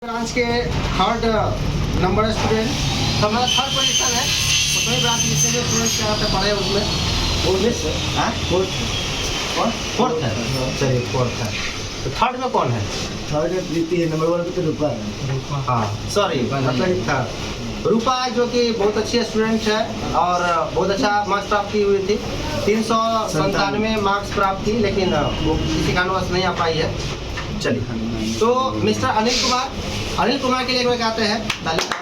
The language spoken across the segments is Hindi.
ब्रांच के थर्ड नंबर स्टूडेंट, तो मेरा थर्ड पोजीशन है। तो कोई ब्रांच जिससे जो स्टूडेंट्स यहाँ पे पढ़े उसमें फोर्थ है। चलिए फोर्थ है। तो थर्ड में कौन है? थर्ड में प्रीति है, नंबर वन पे तो रूपा है। हाँ सॉरी मतलब था रूपा, जो कि बहुत अच्छी स्टूडेंट है और बहुत अच्छा मार्क्स प्राप्त की हुई थी। 397 मार्क्स प्राप्त की, लेकिन वो किसी कारणवश नहीं आ पाई है। चलिए, तो मिस्टर अनिल कुमार के लिए एक आते हैं तालिका।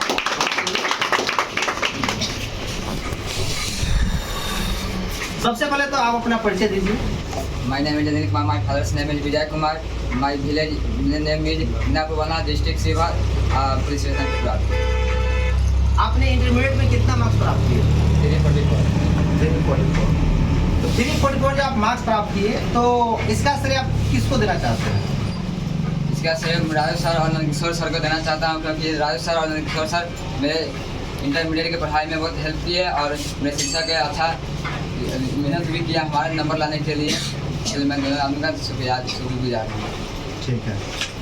सबसे पहले तो आप अपना परिचय दीजिए। My name is Anil Kumar. My father's name is Vijay Kumar. My village name is Napurwana, district Siva, police station Gujarat. आपने इंटरमीडिएट में कितना मार्क्स प्राप्त किए? 344। तो 344 जब आप मार्क्स प्राप्त किए तो इसका श्रेय आप किसको देना चाहते हैं? इसका श्रेय राजू सर और नंदकिशोर सर को देना चाहता हूँ, क्योंकि राजू सर और नंदकिशोर सर मेरे इंटरमीडिएट की पढ़ाई में बहुत हेल्प किए और मेरे शिक्षक के अच्छा मेहनत भी किया हमारे नंबर लाने के लिए। इसलिए मैं उनका शुक्रगुजार हूँ। ठीक है।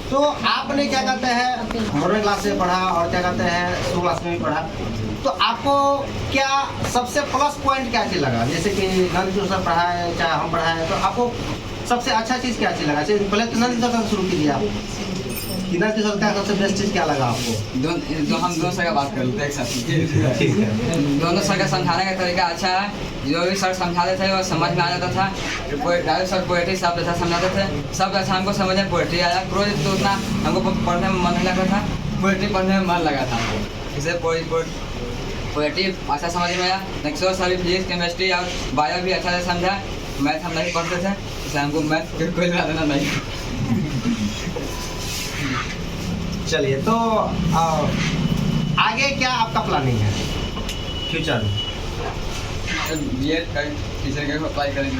तो आपने क्या कहते हैं मॉडर्न क्लास से पढ़ा और क्या कहते हैं स्कूल क्लास में भी पढ़ा, तो आपको क्या सबसे प्लस पॉइंट क्या चीज़ लगा? जैसे कि नंदकिशोर सर पढ़ाए चाहे हम पढ़ाए, तो आपको सबसे अच्छा चीज़ क्या चीज़ लगा? पहले तो नंदकिशोर सर शुरू कीजिए आप कि नंदकिशोर का सबसे बेस्ट चीज़ क्या लगा आपको? हम दोनों सर का बात कर लेते हैं एक साथ। ठीक है। दोनों सर का समझाने का तरीका अच्छा है। जो भी सर समझाते थे वो समझ में आ जाता था। राजू सर पोएट्री सब अच्छा समझाते थे, सब अच्छा हमको समझ में पोएट्री आया। प्रोज तो उतना हमको पढ़ने में मन नहीं लगा था, पोएट्री पढ़ने में मन लगा था हमको। इसलिए पोएट्री अच्छा समझ में आया। नंदकिशोर सर भी फिजिक्स केमिस्ट्री और बायो भी अच्छा से समझा। मैथ हम नहीं पढ़ते थे, इसलिए हमको मैथ कोई लेना देना नहीं। चलिए, तो आगे क्या आपका प्लानिंग है फ्यूचर में? बीएड का टीचर के अप्लाई करेंगे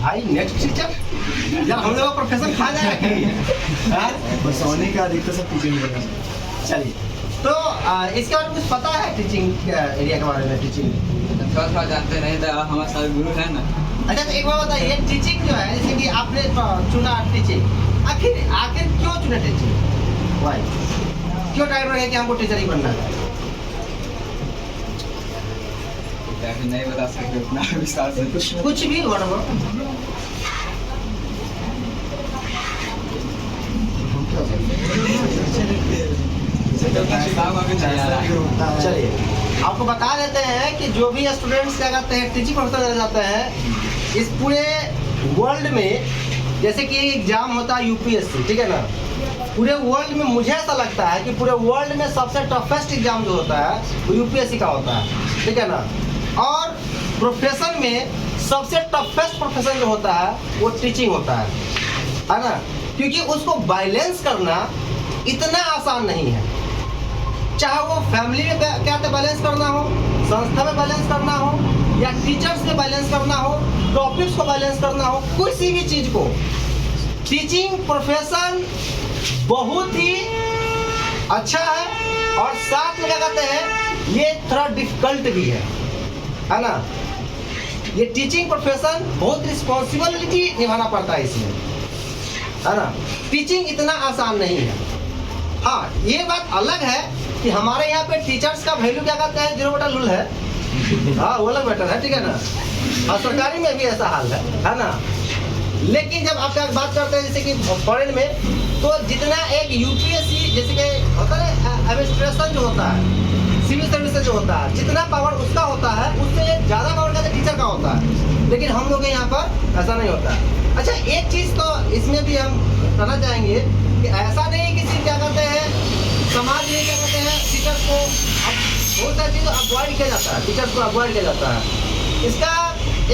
भाई। नेक्स्ट टीचर जब हम लोग प्रोफेशन खा जाएगा बसौनी का अधिकतर सब टीचिंग करेगा। चलिए, तो इसके बारे में कुछ पता है टीचिंग एरिया के बारे में? टीचिंग थोड़ा जानते नहीं था, हमारे सारे गुरु हैं ना। अच्छा, तो एक बार बताइए, टीचिंग जो है जैसे कि आपने चुना टीचिंग, आखिर क्यों चुना टीचिंग? वाई क्यों टाइम रहे कि हमको टीचर ही बनना है? अभी नहीं बता सकते उतना विस्तार से। कुछ भी वर्ड चलिए, आपको बता देते हैं कि जो भी स्टूडेंट्स क्या करते हैं टीचिंग प्रोफेशन जाते हैं इस पूरे वर्ल्ड में, जैसे कि एग्जाम होता है यूपीएससी, ठीक है ना, पूरे वर्ल्ड में मुझे ऐसा लगता है कि पूरे वर्ल्ड में सबसे टफेस्ट एग्जाम जो होता है वो यूपीएससी का होता है, ठीक है ना। और प्रोफेशन में सबसे टफेस्ट प्रोफेशन जो होता है वो टीचिंग होता है ना, क्योंकि उसको बैलेंस करना इतना आसान नहीं है। चाहे वो फैमिली में क्या बैलेंस करना हो, संस्था में बैलेंस करना हो, या टीचर्स में बैलेंस करना हो, टॉपिक्स को बैलेंस करना हो, किसी भी चीज़ को, टीचिंग प्रोफेशन बहुत ही अच्छा है। और साथ में क्या कहते हैं ये थोड़ा डिफिकल्ट भी है ना। ये टीचिंग प्रोफेशन बहुत रिस्पॉन्सिबिलिटी निभाना पड़ता है इसमें, है ना। टीचिंग इतना आसान नहीं है। हाँ, ये बात अलग है कि हमारे यहाँ पे टीचर्स का वैल्यू क्या कहते हैं 0/लुल है। हाँ, वो अलग बेटर है, ठीक है ना। और सरकारी में भी ऐसा हाल है ना। लेकिन जब आप बात करते हैं जैसे कि फॉरेन में, तो जितना एक यूपीएससी जैसे कि होता है एडमिनिस्ट्रेशन जो होता है, सिविल सर्विस जो होता है, जितना पावर उसका होता है उससे ज़्यादा पावर का टीचर का होता है। लेकिन हम लोग के यहाँ पर ऐसा नहीं होता है। अच्छा, एक चीज़ तो इसमें भी हम कहना चाहेंगे कि ऐसा नहीं कि क्या कहते हैं समाज में क्या कहते हैं टीचर को बहुत सारी चीज़ अवॉइड किया जाता है, टीचर्स को अवॉइड किया जाता है। इसका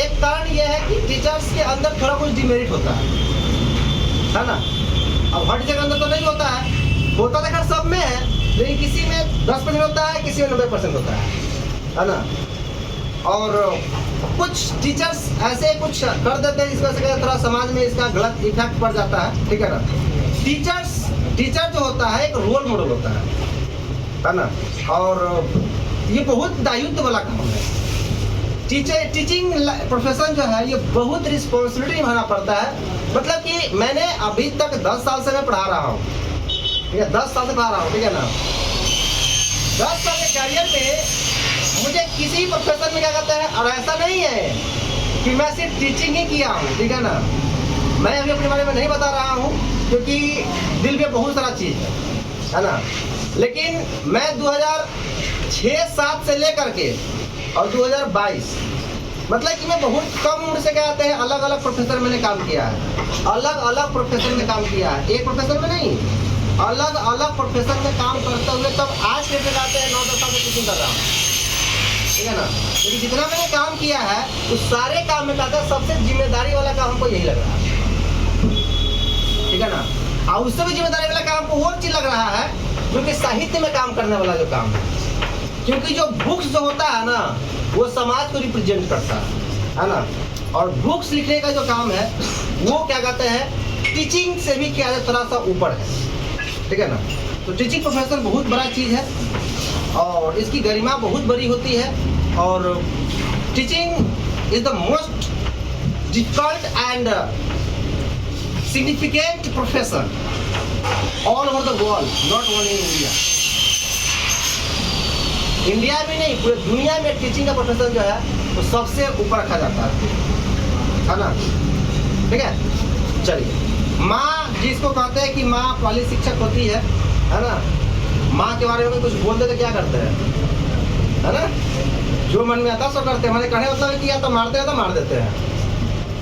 एक कारण यह है कि टीचर्स के अंदर थोड़ा कुछ डिमेरिट होता है ना। अब हर टीचर के अंदर तो नहीं होता है, होता तो खैर सब में है, लेकिन किसी में 10% होता है, किसी में 90% होता है ना। और कुछ टीचर्स ऐसे कुछ कर देते हैं जिसकी वजह से थोड़ा समाज में इसका गलत इफेक्ट पड़ जाता है, ठीक है ना। टीचर जो होता है एक रोल मॉडल होता है ना। और ये बहुत दायित्व वाला काम है। टीचिंग प्रोफेशन जो है ये बहुत रिस्पॉन्सिबिलिटी निभाना पड़ता है। मतलब कि मैंने अभी तक 10 साल से मैं पढ़ा रहा हूँ, ठीक है, 10 साल से पढ़ा रहा हूँ, ठीक है ना। 10 साल के करियर में मुझे किसी प्रोफेशन में क्या कहते हैं, और ऐसा नहीं है कि मैं सिर्फ टीचिंग ही किया हूँ, ठीक है ना। मैं अभी अपने बारे में नहीं बता रहा हूँ क्योंकि दिल में बहुत सारा चीज़ है ना। लेकिन मैं 2006-7 से लेकर के और 2022 मतलब कि मैं बहुत कम उम्र से क्या कहते हैं अलग अलग प्रोफेशन में मैंने काम किया है, अलग अलग प्रोफेशन में काम किया है, एक प्रोफेशन में नहीं, अलग अलग प्रोफेशन में काम करते हुए तब आज के डेट आते हैं 9-10 साल से टीचिंग कर रहा हूँ, ठीक है ना। लेकिन जितना मैंने काम किया है उस सारे काम में कहता है सबसे जिम्मेदारी वाला काम हमको यही लग रहा है, ठीक है ना। और उससे भी जिम्मेदारी वाला काम को और चीज लग रहा है जो कि साहित्य में काम करने वाला जो काम है, क्योंकि जो बुक्स जो होता है ना वो समाज को रिप्रेजेंट करता है ना। और बुक्स लिखने का जो काम है वो क्या कहते हैं टीचिंग से भी क्या है थोड़ा सा ऊपर है, ठीक है ना। तो टीचिंग प्रोफेशन बहुत बड़ा चीज़ है और इसकी गरिमा बहुत बड़ी होती है। और teaching is the most difficult and significant profession all over the world, not only in India. India में नहीं पूरे दुनिया में टीचिंग का प्रोफेशन जो है वो सबसे ऊपर रखा जाता है ना, ठीक है। चलिए, माँ जिसको कहते हैं कि माँ पहली शिक्षक होती है ना। माँ के बारे में कुछ बोलते तो क्या करते हैं, है ना, जो मन में आता है सो करते हैं। मैंने कहने मतलब कि या तो मारते हैं तो मार देते हैं।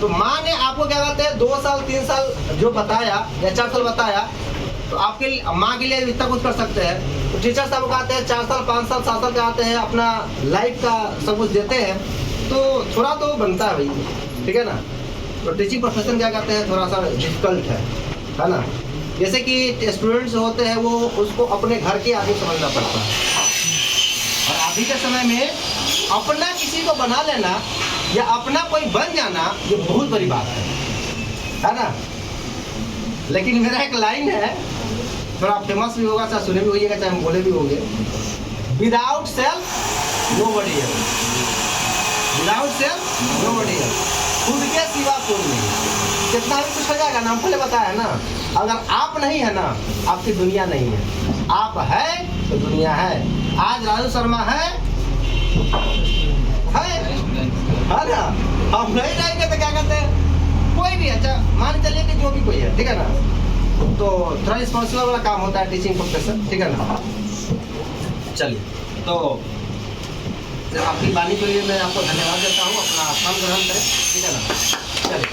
तो माँ ने आपको क्या कहते हैं 2 साल 3 साल जो बताया या 4 साल बताया तो आपके माँ के लिए इतना कुछ कर सकते हैं। तो टीचर साहब आते हैं 4 साल 5 साल 7 साल के आते हैं, अपना लाइफ का सब कुछ देते हैं, तो थोड़ा तो बनता है भाई, ठीक है ना। तो टीचिंग प्रोफेशन क्या कहते हैं थोड़ा सा डिफिकल्ट है ना। जैसे कि स्टूडेंट्स होते हैं वो उसको अपने घर के आगे समझना पड़ता है, और अभी के समय में अपना किसी को बना लेना या अपना कोई बन जाना ये बहुत बड़ी बात है ना। लेकिन मेरा एक लाइन है, थोड़ा फेमस भी होगा, चाहे सुने भी होइएगा चाहे हम बोले भी होंगे, without self nobody else, without self nobody else, खुद के सिवा कोई नहीं। कितना भी कुछ हो जाएगा ना, हम पहले बताया ना, अगर आप नहीं है ना आपकी दुनिया नहीं है, आप है तो दुनिया है। आज राजू शर्मा है ना, हम नहीं रहेंगे तो क्या कहते हैं कोई भी, अच्छा मान चलिए कि जो भी कोई है, ठीक है ना। तो थोड़ा रिस्पॉन्सिबल वाला काम होता है टीचिंग प्रोफेशन, ठीक है ना। चलिए, तो आपकी वाणी के लिए मैं आपको धन्यवाद देता हूँ, अपना स्थान ग्रहण करें, ठीक है ना। चलिए।